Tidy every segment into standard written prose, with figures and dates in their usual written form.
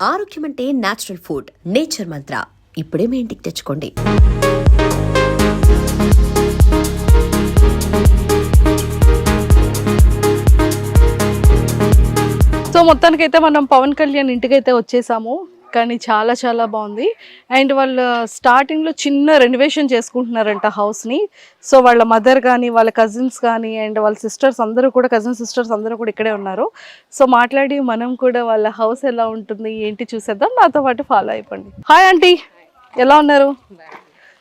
ఆరోగ్యం అంటే natural food. Nature మంత్ర ఇప్పుడే మీ ఇంటికి తెచ్చుకోండి. సో మొత్తానికైతే మనం పవన్ కళ్యాణ్ ఇంటికైతే వచ్చేసాము. కానీ చాలా చాలా బాగుంది. అండ్ వాళ్ళు స్టార్టింగ్లో చిన్న రెనోవేషన్ చేసుకుంటున్నారంట హౌస్ని. సో వాళ్ళ మదర్ కానీ వాళ్ళ కజిన్స్ కానీ అండ్ వాళ్ళ సిస్టర్స్ అందరూ కూడా కజిన్ సిస్టర్స్ అందరూ కూడా ఇక్కడే ఉన్నారు. సో మాట్లాడి మనం కూడా వాళ్ళ హౌస్ ఎలా ఉంటుంది ఏంటి చూసేద్దాం. నాతో పాటు ఫాలో అయిపోండి. హాయ్ ఆంటీ, ఎలా ఉన్నారు?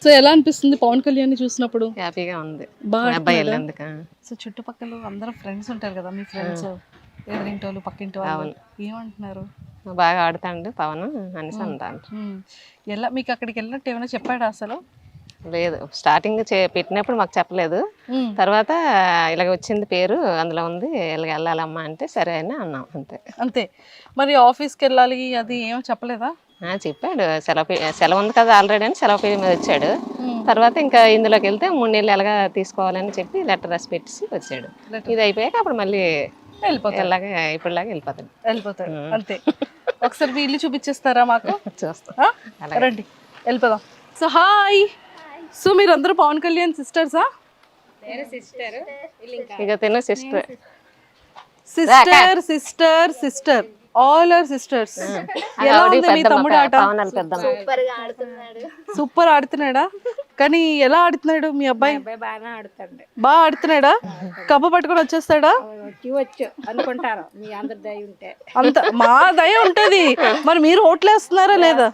సో ఎలా అనిపిస్తుంది పవన్ కళ్యాణ్ చూసినప్పుడు? హ్యాపీగా ఉంది. బాగా. సో చుట్టుపక్కల అందరూ ఫ్రెండ్స్ ఉంటారు కదా, మీ ఫ్రెండ్స్ ఎదురింటి వాళ్ళు పక్కింటి వాళ్ళు ఏమంటున్నారు? బాగా ఆడుతాండు పవన్ అనేసి అంటాను. ఎలా మీకు అక్కడికి వెళ్ళినట్టు ఏమైనా చెప్పాడు అసలు? లేదు, స్టార్టింగ్ పెట్టినప్పుడు మాకు చెప్పలేదు. తర్వాత ఇలాగ వచ్చింది పేరు అందులో ఉంది, ఇలాగ వెళ్ళాలమ్మా అంటే సరే అని అన్నాం, అంతే. అంతే. మరి ఆఫీస్కి వెళ్ళాలి అది ఏమో చెప్పలేదా? చెప్పాడు, సెలవు ఉంది కదా ఆల్రెడీ అని సెలవు పేరు మీద వచ్చాడు. తర్వాత ఇంకా ఇందులోకి వెళ్తే 3 నెలలు ఎలాగా తీసుకోవాలని చెప్పి లెటర్ రాసి పెట్టేసి వచ్చాడు. ఇది అయిపోయాక అప్పుడు మళ్ళీ వెళ్ళిపోతాడు. ఇప్పుడులాగా వెళ్ళిపోతాడు అంతే. ఒకసారి మీ ఇల్లు చూపించేస్తారా మాకు? చూస్తా, రండి వెళ్ళిపోదాం. So hi. సో మీరు అందరూ పవన్ కళ్యాణ్ సిస్టర్సా? ఇక తిన్న sister sister sister sister all are sisters. ఎలా ఉంది మీ తమ్ముడు ఆట? సూపర్ ఆడుతున్నాడా? కానీ ఎలా ఆడుతున్నాడు మీ అబ్బాయి? బాగా ఆడుతున్నాడా? కప్ప పట్టుకొని వచ్చేస్తాడా? అనుకుంటారు మీ అందరి దయ ఉంటే. అంత మా దయ ఉంటది. మరి మీరు ఓట్లు వేస్తున్నారా లేదా?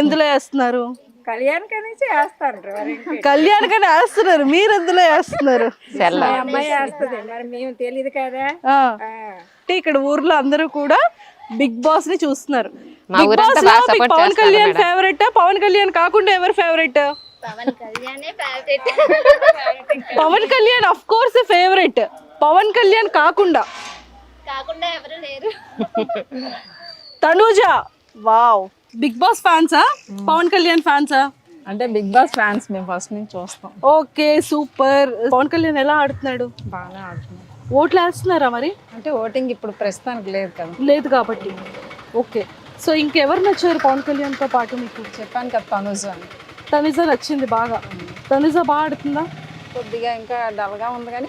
ఎందులో వేస్తున్నారు? కళ్యాణ్కని వేస్తారు. కళ్యాణ్కని వేస్తున్నారు, మీరు ఎందులో వేస్తున్నారు? అమ్మాయి వేస్తుంది, మరి మేము తెలియదు కదా. ఇక్కడ ఊర్లో అందరూ కూడా బిగ్ బాస్ ని చూస్తున్నారు. బిగ్ బాస్ లో పవన్ కళ్యాణ్ ఫేవరెట్? పవన్ కళ్యాణ్ కాకుండా ఎవరు favourite? Pawan Kalyan of course favourite. Pawan Kalyan కాకుండా ఎవరు లేరు. తనుజ, వావ్. బిగ్ బాస్ ఫ్యాన్సా పవన్ కళ్యాణ్ ఫ్యాన్సా? అంటే బిగ్ బాస్ ఫ్యాన్స్ మేము ఫస్ట్ నుంచి చూస్తాం. Okay, super. పవన్ కళ్యాణ్ ఎలా ఆడుతున్నాడు? బాగానే ఆడుతున్నాడు. ఓట్లు వేస్తున్నారా మరి? అంటే ఓటింగ్ ఇప్పుడు ప్రస్తుతానికి లేదు కదా. లేదు కాబట్టి ఓకే. సో ఇంకెవరు నచ్చారు పవన్ కళ్యాణ్ తో పాటు మీకు? చెప్పాను కదా తనుజ అని. తనుజ నచ్చింది బాగా. తనుజ బాగా ఆడుతుందా? కొద్దిగా ఇంకా డల్గా ఉంది కానీ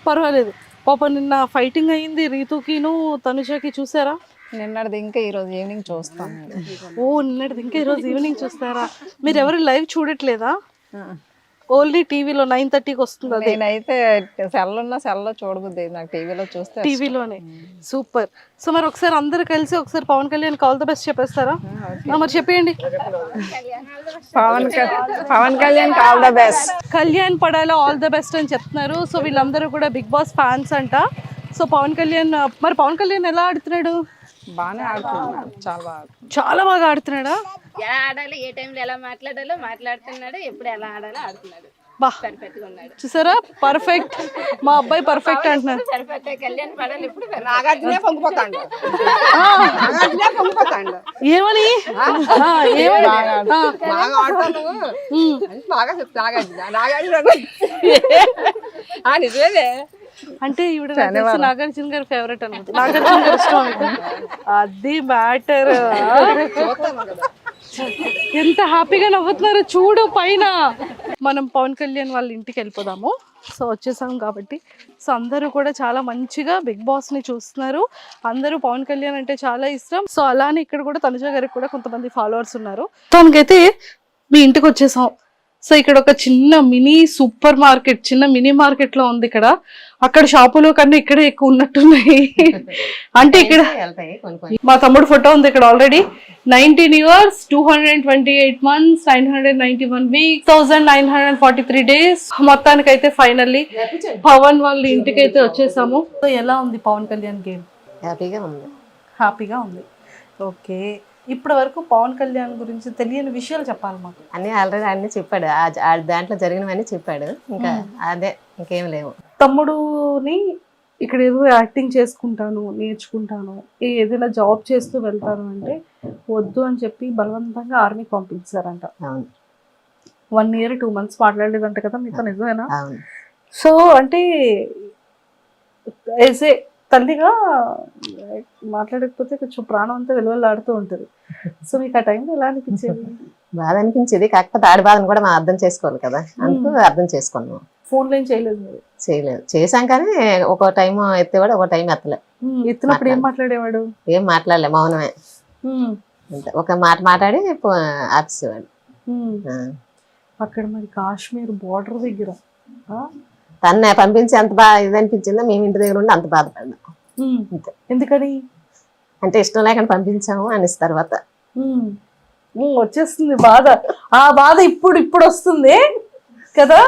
పర్వాలేదు. పాప నిన్న ఫైటింగ్ అయింది రీతుకిను తనుజకి, చూసారా? నిన్నటిది ఇంకా ఈరోజు ఈవినింగ్ చూస్తాం. ఓ, నిన్నటిది ఇంకా ఈరోజు ఈవినింగ్ చూస్తారా? మీరు ఎవరు లైవ్ చూడట్లేదా? ఓన్లీ టీవీలో 9:30కి వస్తుంది. నేనైతే సెల్లో చూడబుద్ది, నాకు టీవీలో చూస్తే టీవీలోనే. సూపర్. సో మరి ఒకసారి అందరు కలిసి ఒకసారి Pawan Kalyan all the best చెప్పేస్తారా? మరి చెప్పేయండి. Pawan Kalyan all the best. Kalyan పడాలో ఆల్ ద బెస్ట్ అని చెప్తున్నారు. సో వీళ్ళందరూ కూడా బిగ్ బాస్ ఫ్యాన్స్ అంట. సో పవన్ కళ్యాణ్, మరి పవన్ కళ్యాణ్ ఎలా ఆడుతున్నాడు? బాగానే ఆడుతున్నాడు, చాలా బాగా ఆడుతున్నాడా? ఎలా ఆడాలి, ఏ టైంలో ఎలా మాట్లాడాలో మాట్లాడుతున్నాడు, ఎప్పుడు ఎలా ఆడాలో ఆడుతున్నాడు. పర్ఫెక్ట్ గా ఉన్నాడు. చూసారా? పర్ఫెక్ట్. మా అబ్బాయి పర్ఫెక్ట్ అంటున్నారు. పర్ఫెక్ట్. కళ్యాణ్ పడాలి ఇప్పుడు. నాగార్జునే పొంగిపోతాడు. ఏమని బాగా చెప్తా నిజమేదే. అంటే ఈవిడ నాగార్జున గారి ఫేవరెట్ అనుకుంటా. నాగార్జున గారు ఇష్టం అది మ్యాటర్. ఎంత హ్యాపీగా నవ్వుతున్నారు చూడు పైన. మనం పవన్ కళ్యాణ్ వాళ్ళ ఇంటికి వెళ్ళిపోదాము. సో వచ్చేసాం కాబట్టి సో అందరూ కూడా చాలా మంచిగా బిగ్ బాస్ ని చూస్తున్నారు. అందరూ పవన్ కళ్యాణ్ అంటే చాలా ఇష్టం. సో అలానే ఇక్కడ కూడా తనుజ గారికి కూడా కొంతమంది ఫాలోవర్స్ ఉన్నారు. తనకైతే మీ ఇంటికి వచ్చేసాం. సో ఇక్కడ ఒక చిన్న మినీ సూపర్ మార్కెట్, చిన్న మినీ మార్కెట్ లో ఉంది ఇక్కడ. అక్కడ షాపులో కన్నా ఇక్కడే ఎక్కువ ఉన్నట్టున్నాయి. అంటే ఇక్కడ మా తమ్ముడు ఫోటో ఉంది ఇక్కడ already. 19 years, 228 months, 991 weeks, 1943 days. మొత్తానికైతే ఫైనల్లీ పవన్ వాళ్ళ ఇంటికి అయితే వచ్చేసాము. సో ఎలా ఉంది పవన్ కళ్యాణ్ గేమ్? హ్యాపీగా ఉంది. ఓకే. ఇప్పటి వరకు పవన్ కళ్యాణ్ గురించి తెలియని విషయాలు చెప్పాలి మాకు. ఆల్రెడీ అన్ని చెప్పాడు, దాంట్లో జరిగినవన్నీ చెప్పాడు. ఇంకా అదే, ఇంకేం లేవు. తమ్ముడుని ఇక్కడ ఏదో యాక్టింగ్ చేసుకుంటాను, నేర్చుకుంటాను, ఏదైనా జాబ్ చేస్తూ వెళ్తాను అంటే వద్దు అని చెప్పి బలవంతంగా ఆర్మీకి పంపించారంట. 1 year 2 months మాట్లాడలేదంట కదా మీతో, నిజమేనా? సో అంటే యాజ్ ఏ తల్లిగా మాట్లాడకపోతే కొంచెం ప్రాణం అంతా వెలువలాడుతూ ఉంటుంది. సో మీకు ఆ టైంలో ఎలా అనిపించేది? బాధ అనిపించేది, కాకపోతే ఆడి బాధను కూడా మనం అర్థం చేసుకోవాలి కదా, అందుకు అర్థం చేసుకున్నాం. ఫోన్లో ఏం చేయలేదు మీరు? చేయలేదు, చేసాం కానీ ఒక టైం ఎత్తేవాడు, ఒక టైం ఎత్తలే. ఎత్తినప్పుడు ఏం మాట్లాడేవాడు? ఏం మాట్లాడలే, మౌనమే. అంతే, ఒక మాట మాట్లాడి ఆపేసేవాడు. అక్కడ మరి కాశ్మీర్ బోర్డర్ దగ్గర తన్నే పంపించి అంత బాగా ఇది అనిపించిందో, మేము ఇంటి దగ్గర ఉండి అంత బాధపడ్డాం. అంతే. ఎందుకని? అంటే ఇష్టం లేకుండా పంపించాము అనేసి తర్వాత వచ్చేస్తుంది బాధ. ఆ బాధ ఇప్పుడు వస్తుంది కదా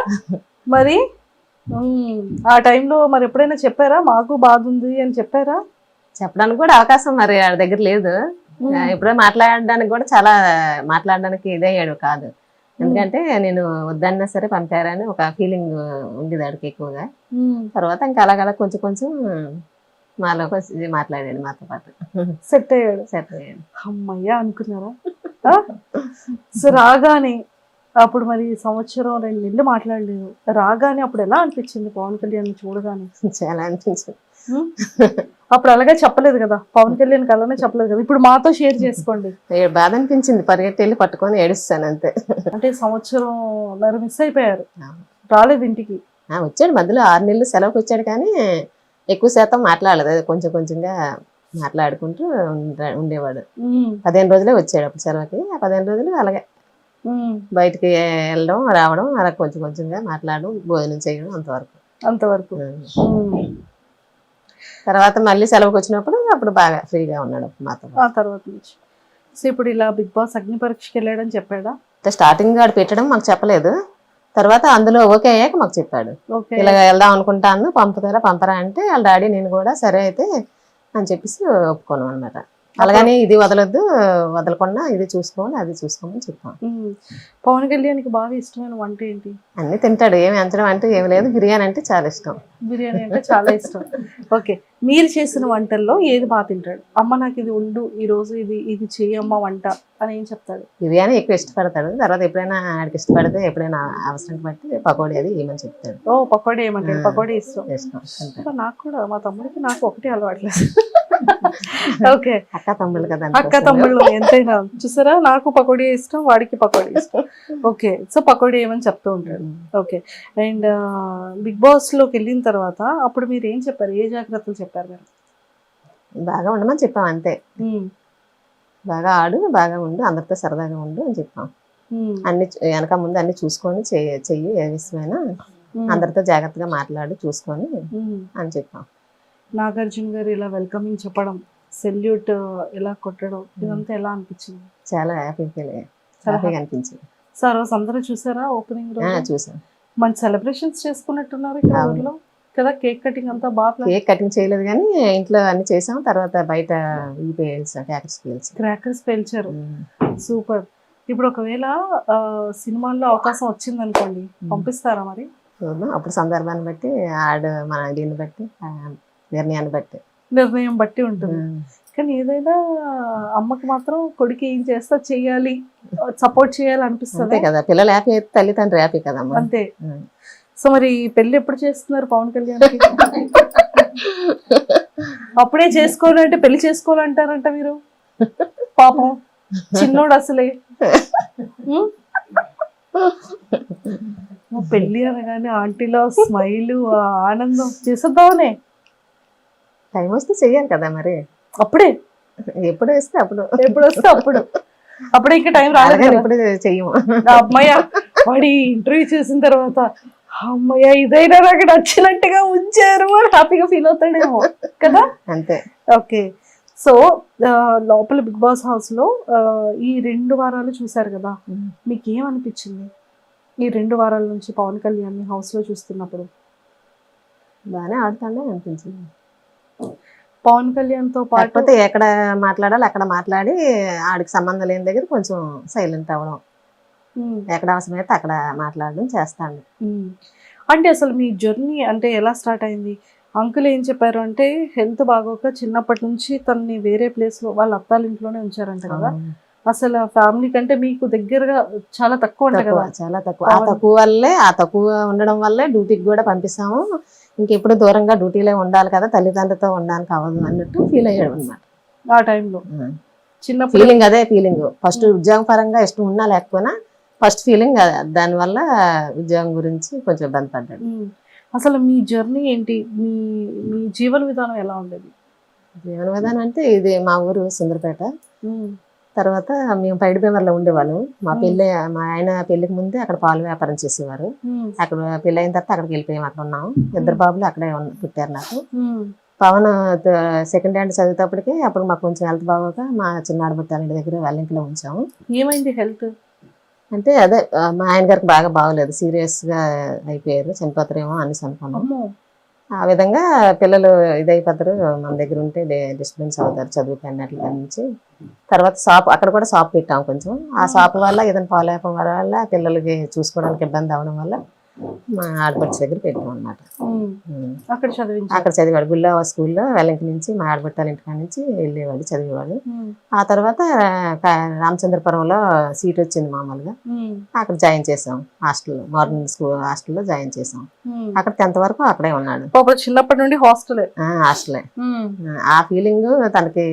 మరి. ఆ టైంలో మరి ఎప్పుడైనా చెప్పారా మాకు బాధ ఉంది అని చెప్పారా? చెప్పడానికి కూడా అవకాశం మరి ఆడ దగ్గర లేదు. ఎప్పుడో మాట్లాడడానికి కూడా చాలా మాట్లాడడానికి ఇదయ్యాడు కాదు. ఎందుకంటే నేను వద్దన్నా సరే పంపారని ఒక ఫీలింగ్ ఉండేది ఆడికి ఎక్కువగా. తర్వాత ఇంకా అలాగలా కొంచెం కొంచెం మాలో మాట్లాడాడు, మాతో పాటు సెట్ అయ్యాడు. అమ్మయ్యా అనుకున్నారా? సో రాగానే అప్పుడు మరి సంవత్సరం 2 నెలలు మాట్లాడలేదు. రాగానే అప్పుడు ఎలా అనిపించింది పవన్ కళ్యాణ్ చూడగానే? చాలా అనిపించింది. అప్పుడు అలాగే చెప్పలేదు కదా, పవన్ కళ్యాణ్ అలానే చెప్పలేదు కదా, ఇప్పుడు మాతో షేర్ చేసుకోండి. బాధ అనిపించింది, పరిగెట్టి వెళ్ళి పట్టుకొని ఏడుస్తాను అంతే. అంటే సంవత్సరం మిస్ అయిపోయారు, రాలేదు ఇంటికి. వచ్చాడు మధ్యలో 6 నెలలు సెలవుకి వచ్చాడు, కానీ ఎక్కువ శాతం మాట్లాడలేదు, కొంచెం కొంచెంగా మాట్లాడుకుంటూ ఉండేవాడు. 15 రోజులే వచ్చాడు అప్పుడు సెలవుకి. ఆ 15 రోజులు అలాగే బయటికి వెళ్ళడం రావడం, అలా కొంచెం కొంచెంగా మాట్లాడడం, భోజనం చేయడం, అంతవరకు. తర్వాత మళ్ళీ సెలవుకి వచ్చినప్పుడు అప్పుడు బాగా ఫ్రీగా ఉన్నాడు మాతో. ఆ తర్వాత నుంచి సో ఇప్పుడు ఇలా బిగ్ బాస్ అగ్ని పరీక్షకి వెళ్ళాడని చెప్పాడా? స్టార్టింగ్ ఆడు పెట్టడం మాకు చెప్పలేదు, తర్వాత అందులో ఓకే అయ్యాక మాకు చెప్పాడు. ఇలా వెళ్దాం అనుకుంటాను, పంపరా అంటే వాళ్ళ డాడీ నేను కూడా సరే అయితే అని చెప్పేసి ఒప్పుకోను అనమాట. అలాగని ఇది వదలకుండా ఇది చూసుకోమని అది చూసుకోమని చెప్పాను. పవన్ కళ్యాణ్కి బాగా ఇష్టమైన వంట ఏంటి? అన్ని తింటాడు, ఏమి ఎంచడం అంటే ఏమి లేదు. బిర్యానీ అంటే చాలా ఇష్టం. బిర్యానీ అంటే చాలా ఇష్టం. ఓకే, మీరు చేసిన వంటల్లో ఏది బాగా తింటాడు? అమ్మ నాకు ఇది ఉండు ఈ రోజు, ఇది చెయ్యమ్మ వంట అని ఏం చెప్తాడు? బిర్యానీ ఎక్కువ ఇష్టపడతాడు. తర్వాత ఎప్పుడైనా ఆడికి ఇష్టపడితే ఎప్పుడైనా అవసరం బట్టి పకోడీ అది ఏమని చెప్తాడు. ఓ పకోడీ ఏమంటాడు? పకోడీ ఇష్టం. నాకు కూడా, మా తమ్ముడికి నాకు ఒకటి అలవాట్లేదు. ఓకే, అక్క తమ్ముళ్ళు కదా, అక్క తమ్ముళ్ళు ఎంతైనా. చూసారా, నాకు పకోడీ ఇష్టం, వాడికి పకోడీ ఇష్టం. ఓకే, సో పకోడీ ఏమని చెప్తూ ఉంటాడు. ఓకే, అండ్ బిగ్ బాస్ లోకి వెళ్ళిన తర్వాత అప్పుడు మీరు ఏం చెప్పారు? ఏ జాగ్రత్తలు చెప్పారు మీరు? బాగా ఉండమని చెప్పాం అంతే. బాగా ఆడు, బాగా ఉండు, అందరితో సరదాగా ఉండు అని చెప్పాం. అన్ని వెనక ముందు అన్ని చూసుకొని చెయ్యి, ఏ విషయమైనా అందరితో జాగ్రత్తగా మాట్లాడి చూసుకొని అని చెప్పాం. నాగార్జున గారు ఇలా వెల్కమింగ్ చెప్పడం, సెల్యూట్ ఇలా కొట్టడం, ఇదంతా ఎలా అనిపించింది? చాలా హ్యాపీగా అనిపించింది. సార్ రోజు అందరూ చూసారా ఓపెనింగ్ రోజు? చూసాం. మంచి సెలబ్రేషన్స్ చేసుకున్నట్టున్నారు ఇక్కడ ఊర్లో కదా. కేక్ కటింగ్ అంతా బాగా. కేక్ కటింగ్ చేయలేదు కానీ ఇంట్లో అన్ని చేసాం. తర్వాత బయట క్రాకర్స్ పేల్చారు. సూపర్. ఇప్పుడు ఒకవేళ సినిమాల్లో అవకాశం వచ్చింది అనుకోండి, పంపిస్తారా మరి? అప్పుడు సందర్భాన్ని బట్టి మన దీన్ని బట్టి నిర్ణయం బట్టి ఉంటుంది. కానీ ఏదైనా అమ్మకి మాత్రం కొడుకు ఏం చేస్తా చెయ్యాలి, సపోర్ట్ చేయాలి అనిపిస్తుంది కదా. పిల్లలు హ్యాపీ అయితే తల్లిదండ్రులు హ్యాపీ కదా అంతే. సో మరి పెళ్లి ఎప్పుడు చేస్తున్నారు పవన్ కళ్యాణ్? అప్పుడే చేసుకోవాలంటే పెళ్లి చేసుకోవాలంటారంట మీరు. పాపం చిన్నోడు అసలే. పెళ్లి అనగానే ఆంటీలో స్మైల్, ఆనందం. చేసేద్దామనే. టైం వస్తే చెయ్యాలి కదా మరి. అప్పుడే ఎప్పుడు వస్తే అప్పుడు, అప్పుడే ఇంకా టైం రాలేదు. ఎప్పుడు చెయ్యము. అమ్మయ్య వాడి ఇంటర్వ్యూ చేసిన తర్వాత అమ్మయ్య ఇదైనా నాకు నచ్చినట్టుగా ఉంచారు అని హ్యాపీగా ఫీల్ అవుతాడేమో కదా. అంతే. ఓకే, సో లోపల బిగ్ బాస్ హౌస్ లో ఈ 2 వారాలు చూసారు కదా, మీకు ఏమనిపించింది ఈ 2 వారాల నుంచి పవన్ కళ్యాణ్ హౌస్ లో చూస్తున్నప్పుడు? బాగానే ఆడుతాడే అనిపించింది. పవన్ కళ్యాణ్ తో పాటు ఎక్కడ మాట్లాడాలి అక్కడ మాట్లాడి, ఆడికి సంబంధం లేని దగ్గర కొంచెం సైలెంట్ అవ్వడం, ఎక్కడ అవసరమైతే అక్కడ మాట్లాడడం చేస్తాడు. అంటే అసలు మీ జర్నీ అంటే ఎలా స్టార్ట్ అయింది? అంకుల్ ఏం చెప్పారు అంటే హెల్త్ బాగోక చిన్నప్పటి నుంచి తనని వేరే ప్లేస్ లో వాళ్ళ అత్తాల ఇంట్లోనే ఉంచారంట కదా. అసలు ఫ్యామిలీ కంటే మీకు దగ్గరగా చాలా తక్కువ ఉంటాయి కదా. చాలా తక్కువ. ఆ తక్కువ ఉండడం వల్లే డ్యూటీకి కూడా పంపిస్తాము. ఇంకెప్పుడు దూరంగా డ్యూటీలో ఉండాలి కదా, తల్లిదండ్రులతో ఉండడానికి అవ్వదు అన్నట్టు ఫీల్ అయ్యాడు అనమాట. ఆ టైంలో చిన్నప్పుడు ఫీలింగ్ అదే ఫీలింగ్. ఫస్ట్ ఉద్యోగం పరంగా ఇష్టం ఉన్నా లేకపోయినా ఫస్ట్ ఫీలింగ్ దానివల్ల ఉద్యోగం గురించి కొంచెం ఇబ్బంది పడ్డాడు. అసలు మీ జర్నీ ఏంటి, మీ మీ జీవన విధానం ఎలా ఉండేది? జీవన విధానం అంటే ఇది మా ఊరు సుందరపేట. తర్వాత మేము పైడిబేమర్లో ఉండేవాళ్ళం. మా ఆయన పెళ్లికి ముందే అక్కడ పాలు వ్యాపారం చేసేవారు. అక్కడ పెళ్ళి అయిన తర్వాత అక్కడికి వెళ్ళిపోయాం. అక్కడ ఉన్నాం. 2 బాబులు అక్కడే పుట్టారు నాకు. పవన్ సెకండ్ హ్యాండ్ చదివేటప్పటికి అప్పుడు మాకు కొంచెం హెల్త్ బాగోక మా చిన్న ఆడబుట్టాల దగ్గర వెల్లింకిలో ఉంచాము. ఏమైంది హెల్త్ అంటే అదే మా ఆయన గారికి బాగా బాగోలేదు, సీరియస్ గా అయిపోయారు, చనిపోతారేమో అనేసి అనుకున్నాం. ఆ విధంగా పిల్లలు ఇదైపోతారు, మన దగ్గర ఉంటే డిస్టర్బెన్స్ అవుతారు చదువుకి అన్నట్ల నుంచి. తర్వాత అక్కడ కూడా షాప్ పెట్టాము కొంచెం. ఆ షాప్ వల్ల ఏదైనా పాలేపం వల్ల పిల్లలకి చూసుకోవడానికి ఇబ్బంది అవడం వల్ల మా ఆడపడుచు దగ్గర పెట్టాం అన్నమాట. అక్కడ చదివాడు గుల్లావ స్కూల్లో. వెల్లంకి నుంచి మా ఆడపట్టాల ఇంటికాడ నుంచి వెళ్ళేవాడు, చదివేవాడు. ఆ తర్వాత రామచంద్రపురంలో సీట్ వచ్చింది మామూలుగా, అక్కడ జాయిన్ చేసాం హాస్టల్లో, మార్నింగ్ స్కూల్ హాస్టల్లో జాయిన్ చేసాం. అక్కడ 10th వరకు అక్కడే ఉన్నాడు. చిన్నప్పటి నుండి హాస్టలే. ఆ ఫీలింగ్ తనకి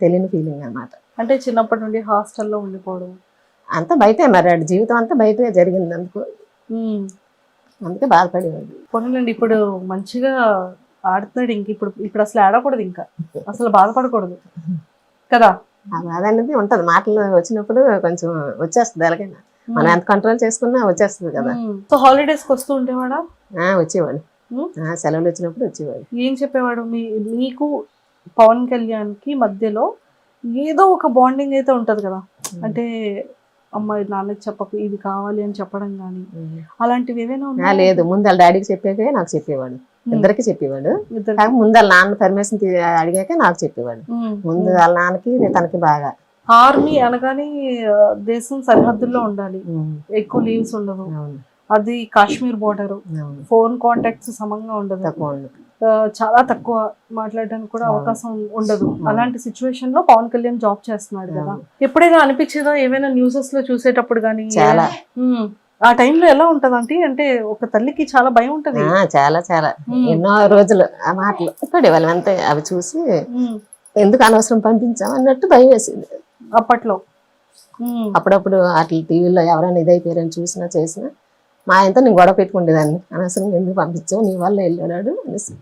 తెలియని ఫీలింగ్ అన్నమాట. అంటే చిన్నప్పటి నుండి హాస్టల్లో ఉండిపోవడం అంతా బయటే, మరి జీవితం అంతా బయటే జరిగింది అందుకు, అందుకే బాధపడేవాడు. పోనీలండి, ఇప్పుడు మంచిగా ఆడుతున్నాడు. ఇప్పుడు అసలు ఆడకూడదు, ఇంకా అసలు బాధపడకూడదు కదా. ఆ బాధ అనేది ఉంటది, మాటలు వచ్చినప్పుడు కొంచెం వచ్చేస్తుంది. ఎలాగైనా మనం ఎంత కంట్రోల్ చేసుకున్నా వచ్చేస్తుంది కదా. సో హాలిడేస్ కి వస్తూ ఉండేవాడా? వచ్చేవాడు, సెలవులు వచ్చినప్పుడు వచ్చేవాడు. ఏం చెప్పేవాడు? మీకు పవన్ కళ్యాణ్ కి మధ్యలో ఏదో ఒక బాండింగ్ అయితే ఉంటది కదా, అంటే అమ్మాయి నాన్నకి చెప్పకు ఇది కావాలి అని చెప్పడం గానీ అలాంటివి ఏమైనా ఉన్నా? లేదు, ముందు వాళ్ళ డాడీకి చెప్పాకే నాకు చెప్పేవాడు, ఇద్దరికి చెప్పేవాడు. ముందు వాళ్ళ నాన్న పర్మిషన్ అడిగాకే నాకు చెప్పేవాడు. ముందు వాళ్ళ నాన్నకి తనకి బాగా. ఆర్మీ అనగానే దేశం సరిహద్దుల్లో ఉండాలి, ఎక్కువ లీవ్స్ ఉండవు, అది కాశ్మీర్ బోర్డర్, ఫోన్ కాంటాక్ట్స్ సమంగా ఉండదు, చాలా తక్కువ మాట్లాడడానికి కూడా అవకాశం ఉండదు. అలాంటి సిచ్యువేషన్ లో పవన్ కళ్యాణ్ జాబ్ చేస్తున్నాడు కదా. ఎప్పుడైనా అనిపించేదా ఏమైనా న్యూసెస్ లో చూసేటప్పుడు గానీ? చాలా. ఆ టైంలో ఎలా ఉంటదంటే, అంటే ఒక తల్లికి చాలా భయం ఉంటది. చాలా చాలా ఎన్నో రోజులు ఆ మాటలు పడేవాళ్ళం అంతే. అవి చూసి ఎందుకు అనవసరం పంపించాం అన్నట్టు భయం వేసింది అప్పట్లో. అప్పుడప్పుడు అట్లా టీవీలో ఎవరైనా ఇదైపోయారని చూసినా చేసినా మా ఆయనతో నేను గొడవ పెట్టుకుండేదాన్ని, అనవసరం ఎందుకు పంపించావు, నీ వల్ల వెళ్ళాడు అనేసి.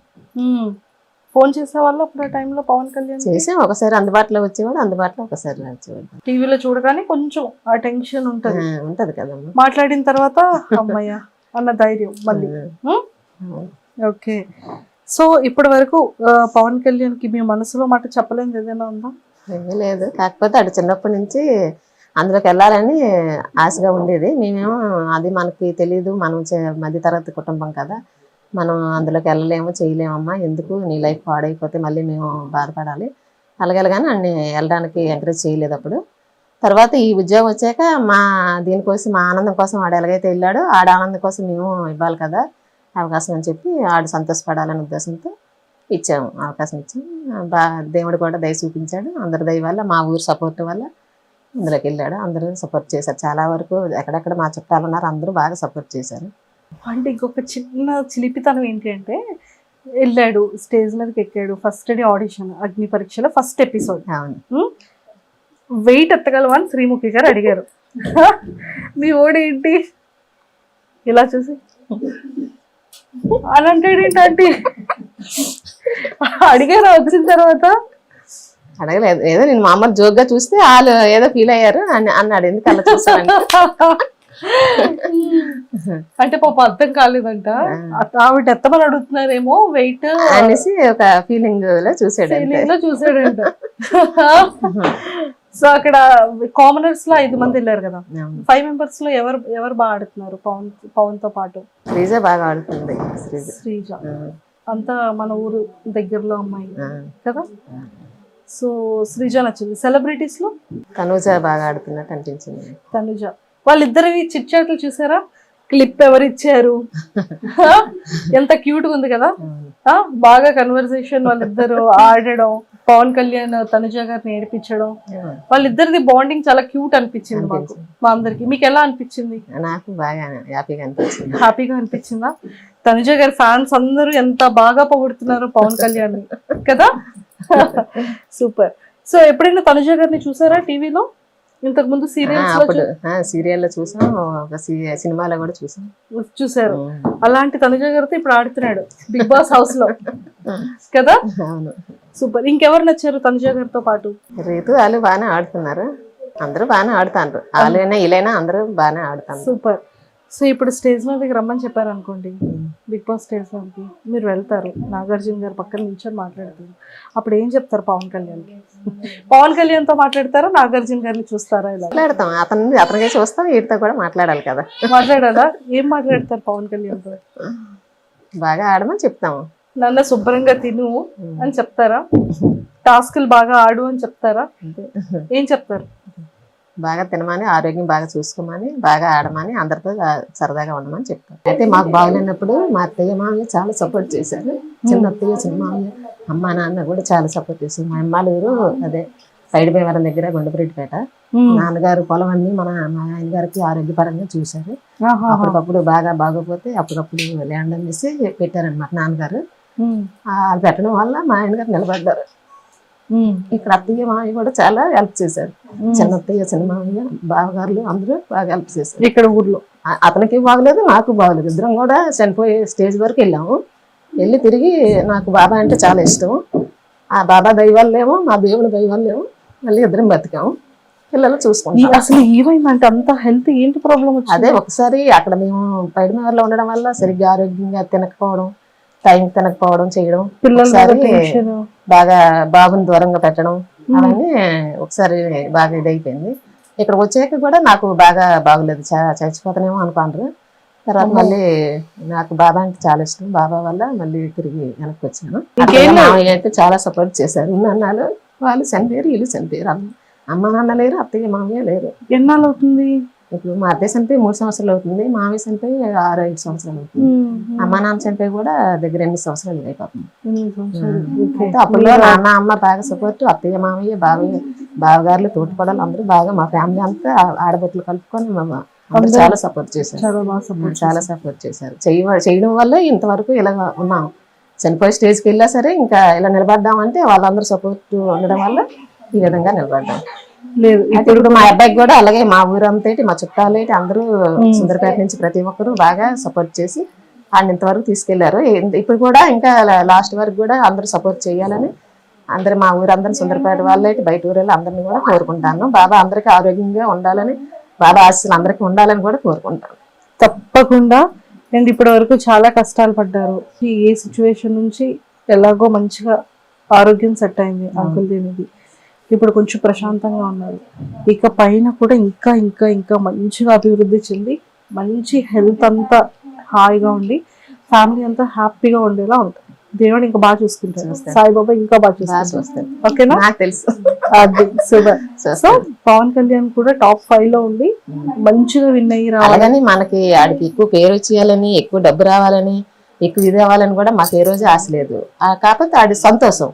ఫోన్ చేసే వాళ్ళు అప్పుడు ఆ టైంలో పవన్ కళ్యాణ్? చేసాం, ఒకసారి అందుబాటులో వచ్చేవాడు, అందుబాటులో ఒకసారి వచ్చేవాడు. టీవీలో చూడగానే కొంచెం ఆ టెన్షన్ ఉంటది కదమ్మా. మాట్లాడిన తర్వాత అమ్మయ్య అన్న ధైర్యం మళ్ళీ. ఓకే, సో ఇప్పటి వరకు పవన్ కళ్యాణ్ కి మీ మనసులో మాట చెప్పలేనిది ఏదైనా ఉందా? ఏమీ లేదు, కాకపోతే అటు చిన్నప్పటి నుంచి అందులోకి వెళ్ళాలని ఆశగా ఉండేది. మేమేమో అది మనకి తెలియదు, మనం మధ్యతరగతి కుటుంబం కదా, మనం అందులోకి వెళ్ళలేము చేయలేమమ్మా, ఎందుకు నీ లైఫ్ పాడైపోతే మళ్ళీ మేము బాధపడాలి, అలాగేలాగానే అన్ని వెళ్ళడానికి ఎంకరేజ్ చేయలేదు అప్పుడు. తర్వాత ఈ ఉద్యోగం వచ్చాక దీనికోసం మా ఆనందం కోసం ఆడు ఎలాగైతే వెళ్ళాడో ఆడ ఆనందం కోసం మేము ఇవ్వాలి కదా అవకాశం అని చెప్పి ఆడు సంతోషపడాలనే ఉద్దేశంతో ఇచ్చాము, అవకాశం ఇచ్చాము. దేవుడు కూడా దయ చూపించాడు, అందరి దయ వల్ల, మా ఊరు సపోర్ట్ వల్ల అందులోకి వెళ్ళాడు. అందరూ సపోర్ట్ చేశారు, చాలా వరకు ఎక్కడెక్కడ మా చుట్టాలు ఉన్నారు అందరూ బాగా సపోర్ట్ చేశారు. అంటే ఇంకొక చిన్న చిలిపితనం ఏంటి అంటే, వెళ్ళాడు స్టేజ్ మీదకి ఎక్కాడు, ఫస్ట్ డే ఆడిషన్ అగ్ని పరీక్షలో ఫస్ట్ ఎపిసోడ్, వెయిట్ ఎత్తగలవా అని శ్రీముఖి గారు అడిగారు. మీ ఓడేంటి ఇలా చూసి అని అంటాడు ఏంటంటే, అడిగారు వచ్చిన తర్వాత? అడగలేదు, ఏదో నేను మామూలు జోక్గా చూస్తే వాళ్ళు ఏదో ఫీల్ అయ్యారు అన్నాడు. ఎందుకు అలా చూసాను అంటే పాప అర్థం కాలేదంట, ఆవిడ ఎత్తమని అడుగుతున్నారేమో వెయిట్ అనేసి ఒక ఫీలింగ్ లో చూసాడంట. సో అక్కడ కామనర్స్ లో 5 మంది వెళ్ళారు కదా, 5 మెంబర్స్ లో ఎవరు బాగా ఆడుతున్నారు పవన్ తో పాటు? శ్రీజ బాగా ఆడుతుంది. శ్రీజ అంతా మన ఊరు దగ్గరలో అమ్మాయి కదా, సో శ్రీజ నచ్చింది. సెలబ్రిటీస్ లో తనుజ బాగా ఆడుతున్నట్టు అనిపించింది. తనుజ వాళ్ళిద్దరివి చిట్ చాట్లు చూసారా? క్లిప్ ఎవరు ఇచ్చారు, ఎంత క్యూట్ గా ఉంది కదా, బాగా కన్వర్సేషన్ వాళ్ళిద్దరు ఆడడం, పవన్ కళ్యాణ్ తనుజ గారిని ఏడిపించడం, వాళ్ళిద్దరిది బాండింగ్ చాలా క్యూట్ అనిపించింది మాకు, మా అందరికి. మీకు ఎలా అనిపించింది? నాకు బాగా హ్యాపీగా అనిపించింది. హ్యాపీగా అనిపించిందా? తనుజ గారి ఫ్యాన్స్ అందరూ ఎంత బాగా పొగుడుతున్నారు పవన్ కళ్యాణ్ కదా. సూపర్. సో ఎప్పుడైనా తనుజ గారిని చూసారా టీవీలో? ఇంతకు ముందు అప్పుడు సీరియల్లో చూసాం, ఒక సినిమాలో కూడా చూసాం. చూసారు. అలాంటి తనుజ గారితో ఇప్పుడు ఆడుతున్నాడు బిగ్ బాస్ హౌస్ లో కదా. అవును. సూపర్. ఇంకెవరు నచ్చారు తనుజ గారితో పాటు? రీతు వాళ్ళు బాగానే ఆడుతున్నారు, అందరూ బాగానే ఆడుతారు. వాళ్ళైనా వీళ్ళైనా అందరూ బాగానే ఆడుతారు. సూపర్. సో ఇప్పుడు స్టేజ్ మీదకి రమ్మని చెప్పారు అనుకోండి, బిగ్ బాస్ స్టేజ్ మీదకి మీరు వెళ్తారు, నాగార్జున గారు పక్కన నిల్చొని మాట్లాడతారు, అప్పుడు ఏం చెప్తారు పవన్ కళ్యాణ్కి? పవన్ కళ్యాణ్తో మాట్లాడతారా, నాగార్జున గారిని చూస్తారా? ఇలా మాట్లాడతాం, అతనికి చూస్తాం, వీటితో కూడా మాట్లాడాలి కదా. మాట్లాడాలా? ఏం మాట్లాడతారు పవన్ కళ్యాణ్తో? బాగా ఆడమని చెప్తాము. నన్ను శుభ్రంగా తిను అని చెప్తారా? టాస్కులు బాగా ఆడు అని చెప్తారా? ఏం చెప్తారు? బాగా తినమని, ఆరోగ్యం బాగా చూసుకోమని, బాగా ఆడమని, అందరితో సరదాగా ఉండమని చెప్తారు. అయితే మాకు బాగులేనప్పుడు మా అత్తయ్య మామయ్య చాలా సపోర్ట్ చేశారు. చిన్న అత్తయ్య, చిన్న మామయ్య, అమ్మ నాన్న కూడా చాలా సపోర్ట్ చేశారు. మా అమ్మాలూరు అదే సైడ్ భీమవరం దగ్గర గుండపరెడ్డిపేట. నాన్నగారు పొలం అన్ని మా ఆయన గారికి ఆరోగ్యపరంగా చూశారు. అప్పటికప్పుడు బాగా బాగోపోతే అప్పుడప్పుడు ల్యాండ్ అనేసి పెట్టారనమాట నాన్నగారు. అది పెట్టడం వల్ల మా ఆయన గారు నిలబడ్డారు. ఇక్కడ అత్తయ్య మామయ్య కూడా చాలా హెల్ప్ చేశారు. చిన్న అత్తయ్య, చిన్న మామయ్య, బావగారులు అందరూ బాగా హెల్ప్ చేశారు. ఇక్కడ ఊర్లో అతనికి బాగలేదు, నాకు బాగలేదు. ఇద్దరం కూడా చనిపోయే స్టేజ్ వరకు వెళ్ళాము. వెళ్ళి తిరిగి నాకు బాబా అంటే చాలా ఇష్టం. ఆ బాబా దైవాలేమో, మా దేవుడు దైవాలేమో మళ్ళీ ఇద్దరం బతికాము. పిల్లలు చూసుకుంటాం. అసలు ఏమైందంటే అంత హెల్త్ ఏంటి ప్రాబ్లం? అదే ఒకసారి అక్కడ మేము పైడినగర్లో ఉండడం వల్ల సరిగ్గా ఆరోగ్యంగా తినకపోవడం, టైం తినకపోవడం చేయడం, బాగా బాబుని దూరంగా పెట్టడం, అవన్నీ ఒకసారి బాగా ఇదైపోయింది. ఇక్కడ వచ్చాక కూడా నాకు బాగా బాగలేదు, చచ్చిపోతానేమో అనుకుంటారు. తర్వాత మళ్ళీ నాకు బాబా అంటే చాలా ఇష్టం. బాబా వల్ల మళ్ళీ తిరిగి వెనక్కి వచ్చాను. మామయ్య అయితే చాలా సపోర్ట్ చేశారు. అన్నాళ్ళు వాళ్ళు చనిపోయారు, వీళ్ళు చనిపోయారు. అమ్మ నాన్న లేరు, అత్తయ్య మామయ్య లేరు. ఎన్నాళ్ళు అవుతుంది? ఇప్పుడు మా అత్తయ్య చనిపోయి 3 సంవత్సరాలు అవుతుంది, మామయ్య చనిపోయి 6-5 సంవత్సరాలు అవుతుంది. అమ్మ నాన్న చనిపోయి కూడా దగ్గర 8 సంవత్సరాలు అయిపోతుంది. అయితే అప్పుడు నాన్న అమ్మ బాగా సపోర్ట్, అత్తయ్య మామయ్య బావగారులు తోటిపడాలి అందరూ బాగా, మా ఫ్యామిలీ అంతా ఆడబొట్లు కలుపుకొని అందరూ చాలా సపోర్ట్ చేశారు. చాలా సపోర్ట్ చేశారు. చేయడం వల్ల ఇంతవరకు ఇలా ఉన్నాం. చనిపోయే స్టేజ్కి వెళ్ళా సరే ఇంకా ఇలా నిలబడ్డామంటే వాళ్ళందరూ సపోర్ట్ ఉండడం వల్ల ఈ విధంగా నిలబడ్డాం. లేదు ఇప్పుడు మా అబ్బాయికి కూడా అలాగే, మా ఊరంతా మా చుట్టాలు అందరూ సుందరపేట నుంచి ప్రతి ఒక్కరు బాగా సపోర్ట్ చేసి ఆయన ఇంతవరకు తీసుకెళ్లారు. ఇప్పుడు కూడా ఇంకా లాస్ట్ వరకు కూడా అందరూ సపోర్ట్ చేయాలని అందరు మా ఊరందరూ సుందరపేట వాళ్ళు బయట ఊరేళ్ళు అందరినీ కూడా కోరుకుంటాను. బాబా అందరికీ ఆరోగ్యంగా ఉండాలని, బాబా ఆశీస్సులు అందరికీ ఉండాలని కూడా కోరుకుంటాను. తప్పకుండా. అండ్ ఇప్పటి వరకు చాలా కష్టాలు పడ్డారు. ఏ సిచ్యువేషన్ నుంచి ఎలాగో మంచిగా ఆరోగ్యం సెట్ అయింది అంకుల్ దీనికి. ఇప్పుడు కొంచెం ప్రశాంతంగా ఉన్నారు. ఇక పైన కూడా ఇంకా ఇంకా ఇంకా మంచిగా అభివృద్ధి చెంది మంచి హెల్త్ అంతా హాయిగా ఉండి ఫ్యామిలీ అంతా హ్యాపీగా ఉండేలా ఉంటుంది. దేవుడు ఇంకా బాగా చూసుకుంటారు. సాయిబాబా ఇంకా బాగా చూసుకుంటారు. ఓకేనా? నాకు తెలుసు. సో పవన్ కళ్యాణ్ కూడా టాప్ 5 లో ఉండి మంచిగా విన్ అయ్యి రావాలని, మనకి ఆడికి ఎక్కువ పేరు వచ్చేయాలని, ఎక్కువ డబ్బు రావాలని, ఎక్కువ ఇది రావాలని కూడా మాకు ఏ రోజు ఆశ లేదు. కాకపోతే ఆడి సంతోషం,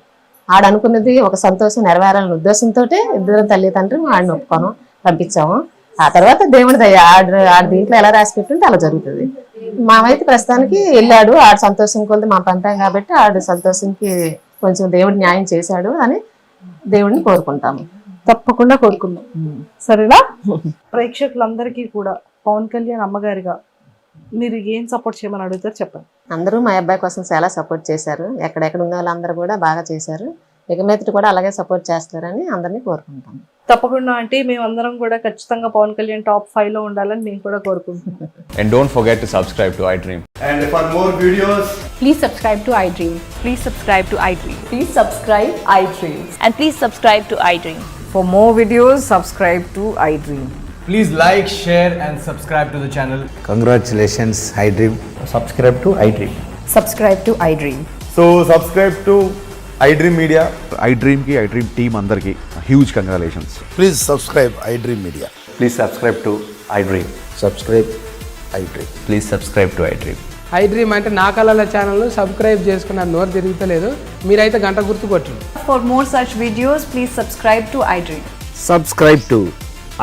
ఆడ అనుకున్నది ఒక సంతోషం నెరవేరాలనే ఉద్దేశంతో ఇద్దరు తల్లిదండ్రులు ఆడిని ఒప్పుకోను పంపించాము. ఆ తర్వాత దేవుడి దయ, ఆడ దీంట్లో ఎలా రాసి పెట్టుంటే అలా జరుగుతుంది. మామైతే ప్రస్తుతానికి వెళ్ళాడు, ఆడ సంతోషం కొద్ది మా పంపాం కాబట్టి ఆడ సంతోషంకి కొంచెం దేవుడు న్యాయం చేశాడు అని దేవుడిని కోరుకుంటాము. తప్పకుండా కోరుకుందాం. సరేనా? ప్రేక్షకులందరికీ కూడా పవన్ కళ్యాణ్ అమ్మగారిగా మీరు ఏం సపోర్ట్ చేయమని అడుగుతారు చెప్పండి. అందరూ మా అబ్బాయి కోసం చాలా సపోర్ట్ చేశారు. ఎక్కడెక్కడ ఉన్న వాళ్ళందరూ కూడా బాగా చేశారు. ఇక మీదట కూడా అలాగే సపోర్ట్ చేస్తారని అందరినీ కోరుకుంటాం. తప్పకుండా అంటే మేమందరం కూడా ఖచ్చితంగా పవన్ కళ్యాణ్ టాప్ 5 లో ఉండాలని మేము కూడా కోరుకుంటున్నాం. And don't forget to subscribe to iDream. And for more videos, please subscribe to iDream. Please subscribe to iDream. Please subscribe iDream. And please subscribe to iDream. For more videos, subscribe to iDream. please like, share and subscribe to the channel. Congratulations, iDream. Subscribe to iDream. Subscribe to iDream. So subscribe to iDream Media. iDream ki iDream team andarki huge congratulations. Please subscribe iDream Media. Please subscribe to iDream. Subscribe iDream. Please subscribe to iDream. I dream అంటే నా కళల channel subscribe చేసుకున్న నోరు తిరుగుతలేదు. మీరైతే గంట గుర్తు కొట్టండి. For more such videos, please subscribe to iDream. Subscribe to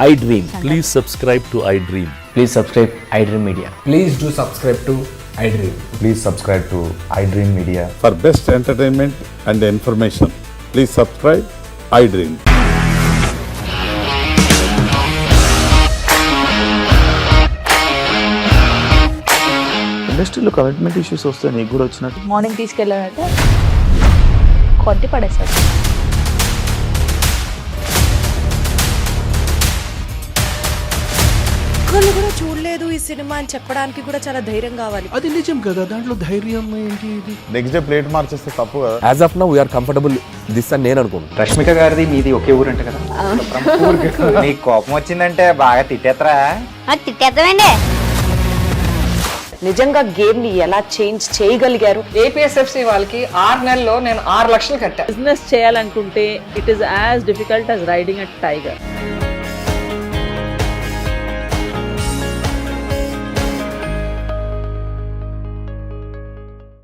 iDream. Please subscribe to iDream. Please subscribe iDream Media. Please do subscribe to I dream. Please subscribe to iDream Media. For best entertainment and information, please subscribe iDream. ఇండస్ట్రీలో commitment issues వస్తే నీకు కూడా వచ్చినట్టు morning తీసుకెళ్ళాలంటే కొట్టి పడేస్తాడు. ఒక్కళ్ళు కూడా చూడలేదు ఈ సినిమా అని చెప్పడానికి కూడా చాలా ధైర్యం కావాలి. అది నిజం కదా, దాంట్లో ధైర్యం ఏంటి? ఇది నెక్స్ట్ డే ప్లేట్ మార్చేస్తే తప్పు కదా. As of now we are comfortable this అని నేను అనుకుంటున్నాను. రష్మిక గారిది మీది ఒకే ఊరు అంట కదా. నీకు కోపం వచ్చిందంటే బాగా తిట్టేత్తరా? తిట్టేద్దామండి. నిజంగా గేమ్ ని ఎలా చేంజ్ చేయగలిగారు? ఏపీఎస్ఎఫ్సి వాళ్ళకి 6 నెలల్లో నేను 6 లక్షలు కట్టా. బిజినెస్ చేయాలనుకుంటే it is as difficult as riding a tiger.